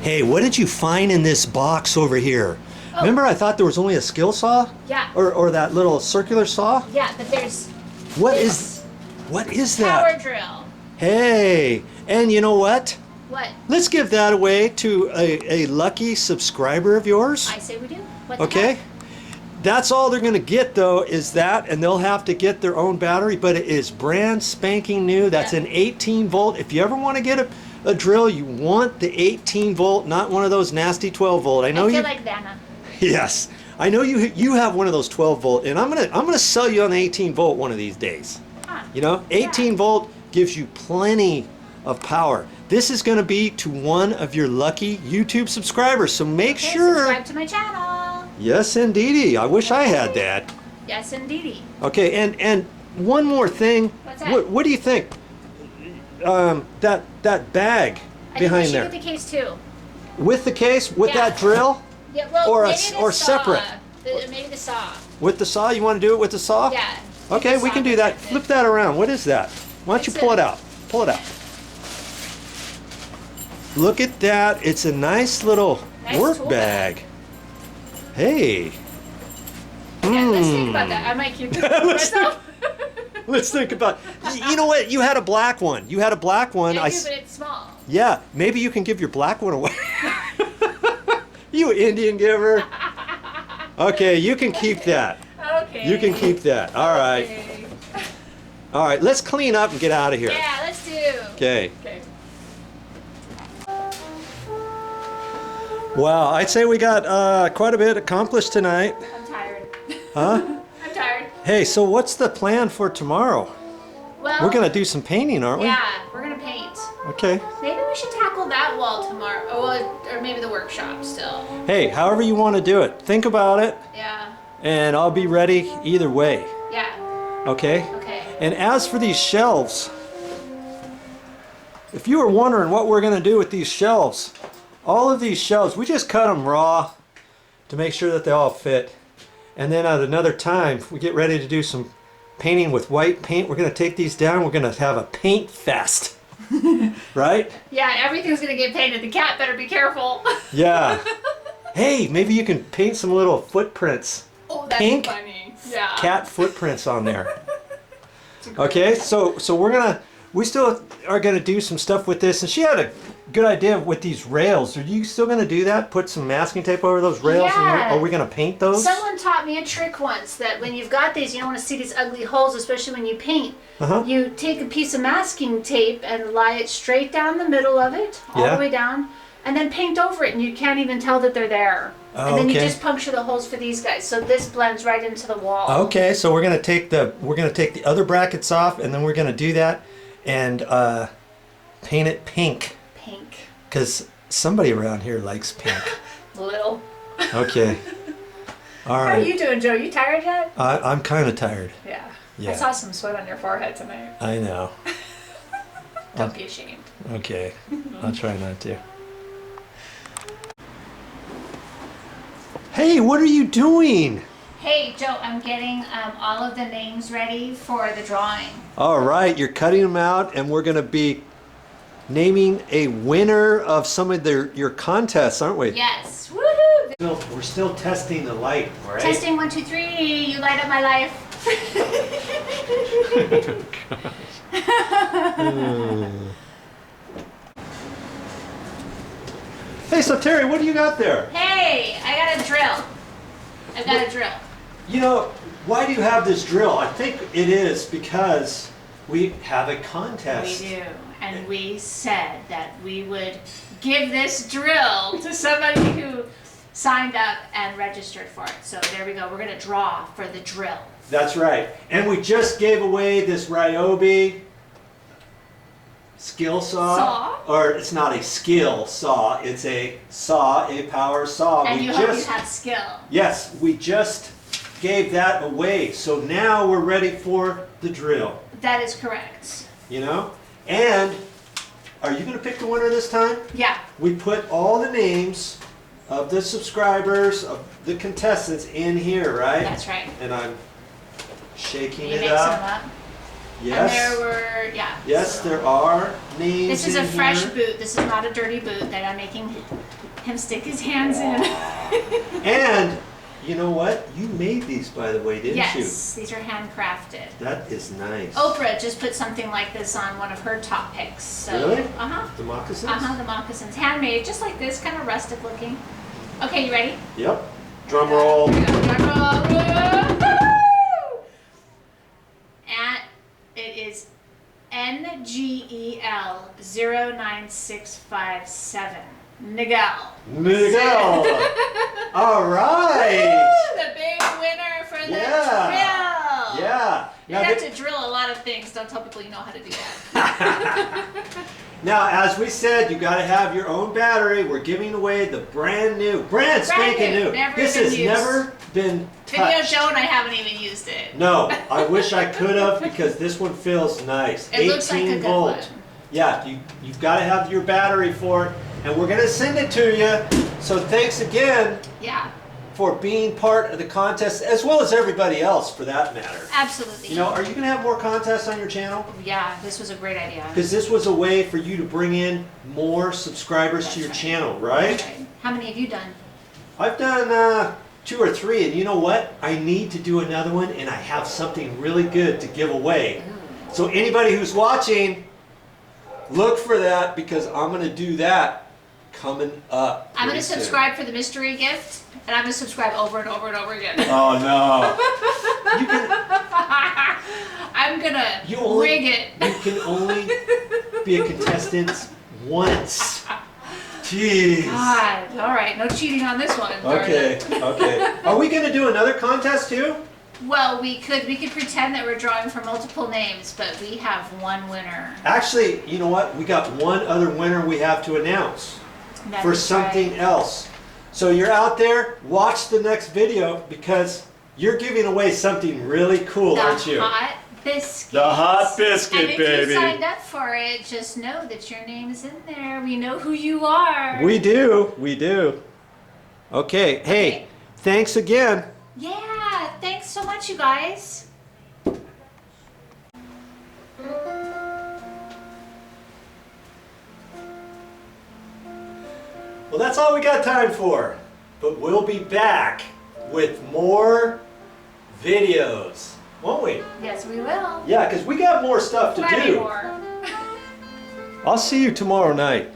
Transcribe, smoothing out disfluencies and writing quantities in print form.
Hey, what did you find in this box over here? Oh. Remember I thought there was only a skill saw? Yeah. Or that little circular saw? Yeah, but there's What is that? Power drill. Hey, and you know what? What? Let's give that away to a lucky subscriber of yours. I say we do. What okay? That's all they're going to get though is that, and they'll have to get their own battery, but it is brand spanking new. That's an 18 volt. If you ever want to get a drill, you want the 18 volt, not one of those nasty 12 volt. I feel like Vanna. Yes. I know you have one of those 12 volt, and I'm gonna sell you on the 18 volt one of these days. Huh. You know, 18 volt gives you plenty of power. This is going to be to one of your lucky YouTube subscribers, so make sure. Subscribe to my channel. Yes, indeedy. I wish I had that. Yes, indeedy. Okay, and one more thing. What's that? What do you think? That bag behind there. I think we should get the case too. With the case, with that drill. Yeah, well, or separate. Maybe the saw. With the saw, you want to do it with the saw? Yeah. Okay, we can do that. Flip that around. What is that? Why don't you pull it out? Pull it out. Look at that. It's a nice little work bag. Hey. Yeah, let's think about that. I might keep it myself. Let's think about. You know what? You had a black one. You had a black one. I do, but it's small. Yeah, maybe you can give your black one away. You Indian giver. Okay, you can keep that. Okay. You can keep that. All right. Okay. All right, let's clean up and get out of here. Yeah, let's do. Okay. Okay. Wow, I'd say we got quite a bit accomplished tonight. I'm tired. Huh? I'm tired. Hey, so what's the plan for tomorrow? Well, we're going to do some painting, aren't we? Yeah, we're going to paint. Okay. Maybe we should tackle that wall tomorrow. Or maybe the workshop still. Hey, however you want to do it. Think about it. Yeah. And I'll be ready either way. Yeah. Okay? Okay. And as for these shelves, if you were wondering what we're going to do with these shelves, all of these shelves, we just cut them raw to make sure that they all fit. And then at another time, if we get ready to do some painting with white paint, we're going to take these down. We're going to have a paint fest. Right? Yeah, everything's going to get painted. The cat better be careful. Yeah. Hey, maybe you can paint some little footprints. Oh, that's Pink funny. Yeah. Cat footprints on there. Okay, so we still are gonna do some stuff with this, and she had a good idea with these rails. Are you still gonna do that? Put some masking tape over those rails? Yeah. And are we gonna paint those? Someone taught me a trick once that when you've got these, you don't want to see these ugly holes, especially when you paint. You take a piece of masking tape and lie it straight down the middle of it, all the way down, and then paint over it, and you can't even tell that they're there. Oh, and then you just puncture the holes for these guys, so this blends right into the wall. Okay, so we're gonna take the other brackets off, and then we're gonna do that and paint it pink. Pink. Because somebody around here likes pink. Little. Okay. All right. How are you doing, Joe? You tired yet? I'm kind of tired. Yeah. Yeah. I saw some sweat on your forehead tonight. I know. Don't be ashamed. Okay. I'll try not to. Hey, what are you doing? Hey, Joe, I'm getting all of the names ready for the drawing. All right, you're cutting them out, and we're going to be naming a winner of some of your contests, aren't we? Yes. Woohoo! We're still testing the light, all right? Testing 1, 2, 3. You light up my life. Hey, so Terry, what do you got there? Hey, I got a drill. I've got a drill. You know, why do you have this drill? I think it is because we have a contest. We do. And we said that we would give this drill to somebody who signed up and registered for it. So there we go. We're going to draw for the drill. That's right. And we just gave away this Ryobi skill saw. Or it's not a skill saw. It's a saw, a power saw. And you hope you have skill. Yes, we just gave that away. So now we're ready for the drill. That is correct. You know? And are you going to pick the winner this time? Yeah. We put all the names of the subscribers, of the contestants in here, right? That's right. And I'm shaking You it mixing up. them up? Yes. And there were, yeah. Yes, so. there are names. This is a fresh here. boot. This is not a dirty boot that I'm making him stick his hands in. And you know what? You made these, by the way, didn't you? Yes, these are handcrafted. That is nice. Oprah just put something like this on one of her top picks. So, Really? Uh-huh. The moccasins? Uh-huh, the moccasins. Handmade, just like this, kind of rustic looking. Okay, you ready? Yep. Drum roll. Here we go. Drum roll. Woo! And it is NGEL 09657. Nigel. Miguel. All right. The big winner for the drill. Yeah. You have to drill a lot of things. Don't tell people you know how to do that. Now, as we said, you got to have your own battery. We're giving away the brand spanking new. This has never been touched. Video showing I haven't even used it. No, I wish I could have because this one feels nice. It looks like a good volt. one. Yeah, you've got to have your battery for it, and we're going to send it to you. So thanks again. Yeah. For being part of the contest, as well as everybody else for that matter. Absolutely. You know, are you going to have more contests on your channel? Yeah, this was a great idea. Because this was a way for you to bring in more subscribers to your channel, right? That's right? How many have you done? I've done 2 or 3, and you know what? I need to do another one, and I have something really good to give away. Ooh. So anybody who's watching, look for that because I'm going to do that coming up. I'm going to soon. subscribe for the mystery gift, and I'm going to subscribe over and over and over again. Oh no! You can. I'm going to rig it. You can only be a contestant once. Jeez. God, all right, no cheating on this one. Okay. Are we going to do another contest too? Well, we could pretend that we're drawing for multiple names, but we have one winner. Actually, you know what? We got one other winner we have to announce for something else. So you're out there, watch the next video because you're giving away something really cool, aren't you? The hot biscuit. The hot biscuit, and if baby. you signed up for it, just know that your name is in there. We know who you are. We do. Okay. Hey, thanks again. Yeah, thanks so much, you guys. Well, that's all we got time for. But we'll be back with more videos, won't we? Yes, we will. Yeah, because we got more stuff to Plenty do. more. I'll see you tomorrow night.